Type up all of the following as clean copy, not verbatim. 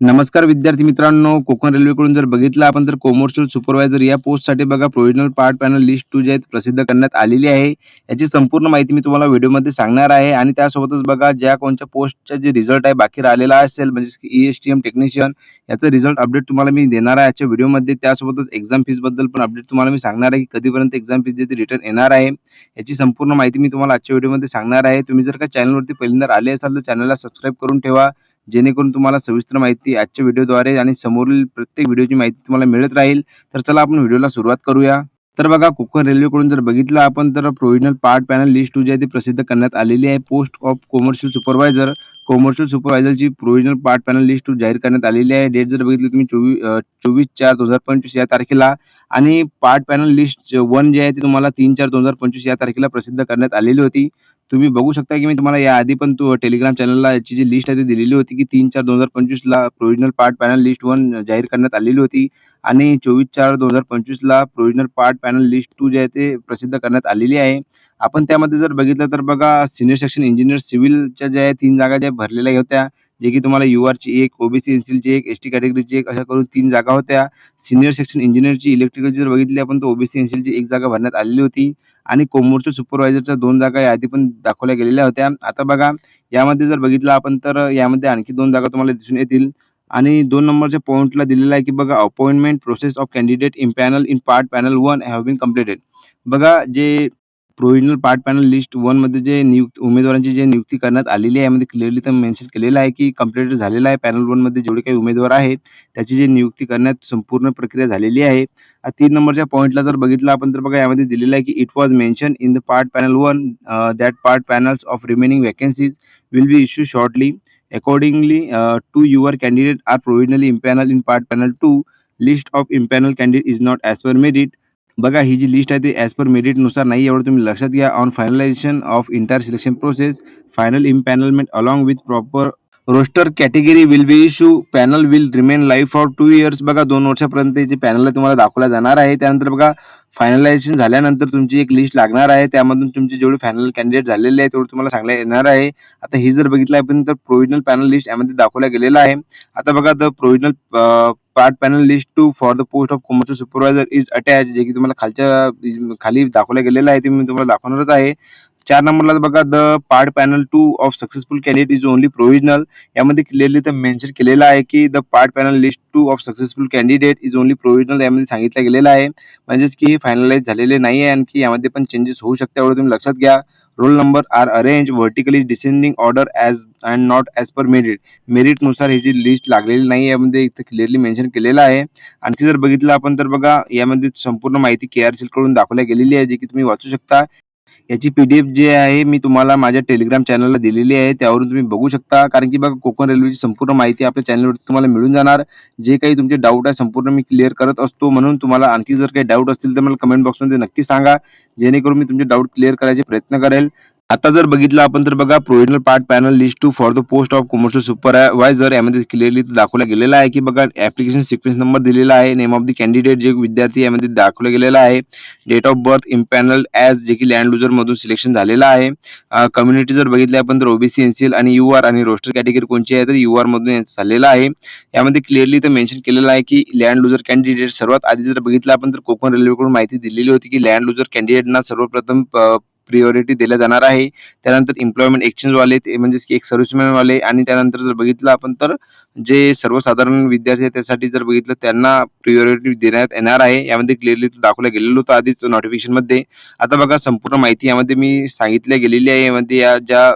नमस्कार विद्यार्थी मित्रांनो, कोकण रेल्वेकडून जर बघितलं आपण तर कमर्शियल सुपरवायझर या पोस्टसाठी बघा प्रोव्हिजनल पार्ट पॅनल लिस्ट 2 जी आहे प्रसिद्ध करण्यात आलेली आहे. याची संपूर्ण माहिती मी तुम्हाला व्हिडिओमध्ये सांगणार आहे आणि त्यासोबतच बघा ज्या कोणत्या पोस्टचा जे रिझल्ट आहे बाकी राहिलेला असेल म्हणजेच की ई-एस-टी-एम टेक्निशियन याचं रिझल्ट अपडेट तुम्हाला मी देणार आहे आजच्या व्हिडिओमध्ये. त्यासोबतच एक्झाम फीसबद्दल पण अपडेट तुम्हाला मी सांगणार आहे, की कधीपर्यंत एक्झाम फीस जी ती रिटर्न येणार आहे. याची संपूर्ण माहिती मी तुम्हाला आजच्या व्हिडिओमध्ये सांगणार आहे. तुम्ही जर का चॅनलवरती पहिल्यांदा आले असाल तर चॅनलला सबस्क्राईब करून ठेवा. जेणेकरून तुम्हाला सविस्तर माहिती आजच्या व्हिडिओद्वारे आणि समोरील प्रत्येक व्हिडिओची माहिती तुम्हाला मिळत राहील. तर चला आपण व्हिडिओला सुरुवात करूया. तर बघा कोकण रेल्वेकडून जर बघितलं आपण तर प्रोव्हिजनल पार्ट पॅनल लिस्ट 2 जी आहे ती प्रसिद्ध करण्यात आलेली आहे. Post of commercial supervisor. Commercial सुपरवायझरची प्रोव्हिजनल पार्ट पॅनल लिस्ट 2 जाहीर करण्यात आलेली आहे. डेट जर बघितली तुम्ही 24/4/2025 या तारखेला आणि पार्ट पॅनल लिस्ट 1 जी आहे ती तुम्हाला 3/4/2025 या तारखेला प्रसिद्ध करण्यात आलेली होती. तुम्ही बघू शकता की मी तुम्हाला याआधी पण टेलिग्राम चॅनलला याची जी लिस्ट आहे ती दिलेली होती, की 3/4/2025 ला प्रोव्हिजनल पार्ट पॅनल लिस्ट 1 जाहीर करण्यात आलेली होती आणि 24/4/2025 ला प्रोव्हिजनल पार्ट पॅनल लिस्ट 2 जे आहे ते प्रसिद्ध करण्यात आलेली आहे. आपण त्यामध्ये जर बघितलं तर बघा सीनियर सेक्शन इंजिनियर सिव्हिलच्या ज्या आहे 3 जागा ज्या भरलेल्या होत्या, जे की तुम्हाला यूआरची 1, ओबीसी एनसीलची 1, एसटी कॅटेगरीची 1 अशा करून 3 जागा होत्या. सीनियर सेक्शन इंजिनिअरची इलेक्ट्रिकलची जर बघितली आपण तर ओबीसी एनसीलची 1 जागा भरण्यात आलेली होती आणि कमर्शियल सुपरवायझरच्या 2 जागा याआधी पण दाखवल्या गेलेल्या होत्या. आता बघा यामध्ये जर बघितलं आपण तर यामध्ये आणखी 2 जागा तुम्हाला दिसून येतील आणि 2 नंबरच्या पॉइंटला दिलेलं आहे, की बघा appointment process of candidate empanel in part panel 1 have been completed. बघा जे प्रोव्हिजनल पार्ट पॅनल लिस्ट 1 मध्ये जे उमेदवारांची जे नियुक्ती करण्यात आलेली आहे, यामध्ये क्लिअरली तर मेन्शन केलेलं आहे, की कंप्लीटेड झालेलं आहे. पॅनल 1 मध्ये जेवढे काही उमेदवार आहेत, त्याची जी नियुक्ती करण्यात संपूर्ण प्रक्रिया झालेली आहे. 3 नंबरच्या पॉइंटला जर बघितलं आपण तर बघा यामध्ये दिलेलं आहे, की it was mention in the part panel 1 that part panels of remaining vacancies will be issue shortly. Accordingly, to your candidate are provisionally impaneled in part panel 2. List of impaneled candidate is not as per merit. बघा ही जी list आहे ती as per मेरिटनुसार नाही एवढं तुम्ही लक्षात घ्या. On finalisation of entire selection process, final empanelment along with proper roster category will be issue. Panel will remain live for 2 years. बघा 2 वर्षापर्यंत जे पॅनल तुम्हाला दाखवला जाणार आहे. त्यानंतर बघा फायनलायझेशन झाल्यानंतर तुमची एक लिस्ट लागणार आहे. त्यामधून तुमचे जेवढे फायनल कॅन्डिडेट झालेले आहेत तेवढं तुम्हाला सांगण्यात येणार आहे. आता ही जर बघितलं आपण तर प्रोव्हिजनल पॅनल लिस्ट यामध्ये दाखवला गेलेला आहे. आता बघा the provisional part panel list 2 for the post of commercial supervisor is attach, जे की तुम्हाला खाली दाखवलं गेलेलं आहे ते मी तुम्हाला दाखवणारच आहे. 4 नंबरला बघा the part panel 2 of successful candidate is only provisional. यामध्ये क्लिअरली तर मेन्शन केलेलं आहे, की the part panel list 2 of successful candidate is only provisional यामध्ये सांगितलं गेलेलं आहे. म्हणजेच की हे फायनलाईज झालेले नाही आहे. आणखी यामध्ये पण चेंजेस होऊ शकते एवढं तुम्ही लक्षात घ्या. Roll number are arrange vertically descending order as and not as per merit. मेरिटनुसार ही जी लिस्ट लागलेली नाही यामध्ये इथं क्लिअरली मेन्शन केलेलं आहे. आणखी जर बघितलं आपण तर बघा यामध्ये संपूर्ण माहिती KRCL कडून दाखवल्या गेलेली आहे, जी की तुम्ही वाचू शकता. याची पी-डी-एफ जी आहे मी तुम्हाला माझ्या टेलिग्राम चॅनलला दिलेली आहे. त्यावरून तुम्ही बघू शकता. कारण की बघा कोकण रेल्वेची संपूर्ण माहिती आपल्या चॅनलवरती तुम्हाला मिळून जाणार. जे काही तुमचे डाऊट आहे संपूर्ण मी क्लिअर करत असतो. म्हणून तुम्हाला आणखी जर काही डाऊट असतील तर मला कमेंट बॉक्समध्ये नक्की सांगा. जेणेकरून मी तुमचे डाऊट क्लिअर करायचे प्रयत्न करेल. आता जर बघितलं आपण तर बघा provisional part panel list 2 for the post of commercial supervisor यामध्ये क्लिअरली दाखवला गेलेला आहे, की बघा ॲप्लिकेशन सिक्वेन्स नंबर दिलेला आहे. नेम ऑफ द कॅन्डिडेट जे विद्यार्थी यामध्ये दाखवलं गेलेलं आहे. डेट ऑफ बर्थ इम्पॅनल्ड ॲज जे की लँड लुजर मधून सिलेक्शन झालेलं आहे. कम्युनिटी जर बघितली आपण तर ओबीसी एनसीएल आणि यूआर आणि रोस्टर कॅटेगरी कोणची आहे तर यूआर मधून झालेलं आहे. यामध्ये क्लिअरली तर मेन्शन केलेलं आहे, की लँड लुजर कॅन्डिडेट सर्वात आधी जर बघितलं आपण तर कोकण रेल्वेकडून माहिती दिलेली होती, की लँड लुजर कॅन्डिडेटना सर्वप्रथम प्रिऑरिटी दिल्या जाणार आहे. त्यानंतर एम्प्लॉयमेंट एक्सचेंज वाले ते म्हणजेच की एक सर्व्हिसमॅन वाले आणि त्यानंतर जर बघितलं आपण तर जे सर्वसाधारण विद्यार्थी आहेत त्यासाठी जर बघितलं त्यांना प्रिऑरिटी देण्यात येणार आहे. यामध्ये क्लिअरली दाखवलं गेलेलं होतं आधीच नोटिफिकेशनमध्ये. आता बघा संपूर्ण माहिती यामध्ये मी सांगितल्या गेलेली आहे. यामध्ये या ज्या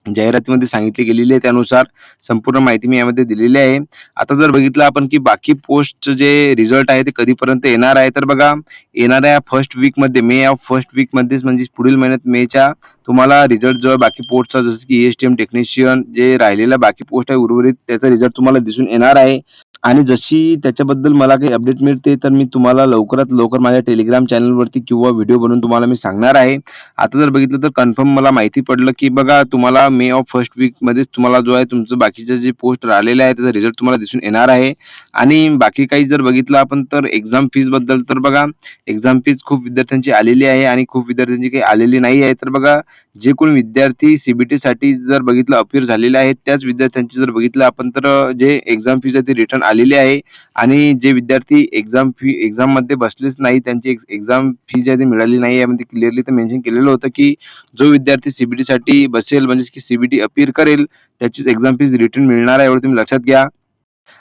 जाहिरातीमध्ये सांगितली गेलेली आहे त्यानुसार संपूर्ण माहिती मी यामध्ये दिलेली आहे. आता जर बघितलं आपण की बाकी पोस्टचं जे रिझल्ट आहे ते कधीपर्यंत येणार आहे तर बघा येणाऱ्या फर्स्ट वीकमध्ये मे या फर्स्ट वीकमध्येच म्हणजे पुढील महिन्यात मेच्या तुम्हाला रिझल्ट जो आहे बाकी पोस्टचा जसं की ई-एस-टी-एम टेक्निशियन जे राहिलेला बाकी पोस्ट आहे उर्वरित त्याचा रिझल्ट तुम्हाला दिसून येणार आहे. आणि जशी त्याच्याबद्दल मला काही अपडेट मिळते, तर मी तुम्हाला लवकरात लवकर माझ्या टेलिग्राम चॅनलवरती किंवा व्हिडिओ बनवून तुम्हाला मी सांगणार आहे. आता जर बघितलं तर कन्फर्म मला माहिती पडलं, की बघा तुम्हाला मे ऑफ फर्स्ट वीकमध्येच तुम्हाला जो आहे तुमचं बाकीचे जे पोस्ट राहिलेले आहे, त्याचा रिझल्ट तुम्हाला दिसून येणार आहे. आणि बाकी काही जर बघितलं आपण तर एक्झाम फीजबद्दल तर बघा, एक्झाम फीज खूप विद्यार्थ्यांची आलेली आहे आणि खूप विद्यार्थ्यांची काही आलेली नाही आहे. तर बघा, जे कोणी विद्यार्थी सीबीटीसाठी जर बघितलं अपीअर झालेले आहेत, त्याच विद्यार्थ्यांची जर बघितलं आपण तर जे एक्झाम फीज आहे ती रिटर्न आलेली आहे. आणि जे विद्यार्थी एक्झाममध्ये बसलेच नाही, त्यांची एक्झाम फी जी आहे ती मिळाली नाही आहे. म्हणजे क्लिअरली ते मेन्शन केलेलं होतं, की जो विद्यार्थी सीबीटीसाठी बसेल म्हणजे की सीबीटी अपीअर करेल, त्याचीच एक्झाम फीज रिटर्न मिळणार आहे, एवढं तुम्ही लक्षात घ्या.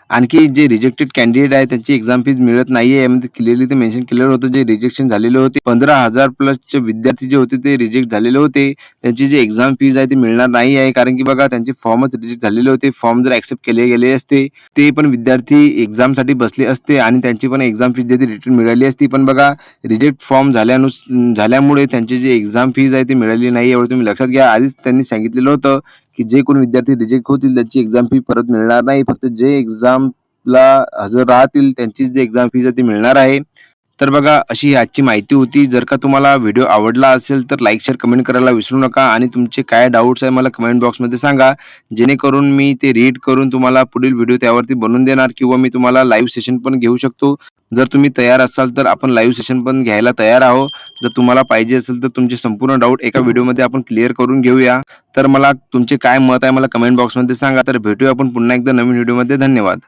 आणखी जे रिजेक्टेड कॅन्डिडेट आहे त्यांची एक्झाम फीज मिळत नाहीये यामध्ये क्लिअरली ते मेन्शन केलेलं होतं. जे रिजेक्शन झालेले होते 15,000 प्लसचे विद्यार्थी जे होते ते रिजेक्ट झालेले होते. त्यांची जी एक्झाम फीज आहे ती मिळणार नाही आहे. कारण की बघा त्यांचे फॉर्मच रिजेक्ट झालेले होते. फॉर्म जर ॲक्सेप्ट केले गेले असते, ते पण विद्यार्थी एक्झामसाठी बसले असते आणि त्यांची पण एक्झाम फीज जी आहे ती रिटर्न मिळाली असती. पण बघा रिजेक्ट फॉर्म झाल्यामुळे त्यांची जी एक्झाम फीज आहे ती मिळाली नाही एवढं तुम्ही लक्षात घ्या. आधीच त्यांनी सांगितलेलं होतं, की जे कोणी विद्यार्थी रिजेक्ट होतील त्यांची एक्झाम फी परत मिळणार नाही. फक्त जे एक्झामला हजर राहतील त्यांचीच जी एक्झाम फीज आहे ती मिळणार आहे. तर बघा अशी ही आजची माहिती होती. जर का तुम्हाला व्हिडिओ आवडला असेल तर लाईक, शेअर, कमेंट करायला विसरू नका आणि तुमचे काय डाउट्स आहे मला कमेंट बॉक्समध्ये सांगा. जेणेकरून मी ते रीड करून तुम्हाला पुढील व्हिडिओ त्यावरती बनवून देणार किंवा मी तुम्हाला लाईव्ह सेशन पण घेऊ शकतो. जर तुम्ही तयार असाल तर आपण लाईव्ह सेशन पण घ्यायला तयार आहोत. जर तुम्हाला पाहिजे असेल तर तुमचे संपूर्ण डाऊट एका व्हिडिओमध्ये आपण क्लिअर करून घेऊया. तर मला तुमचे काय मत आहे मला कमेंट बॉक्समध्ये सांगा. तर भेटूया आपण पुन्हा एकदा नवीन व्हिडिओमध्ये. धन्यवाद.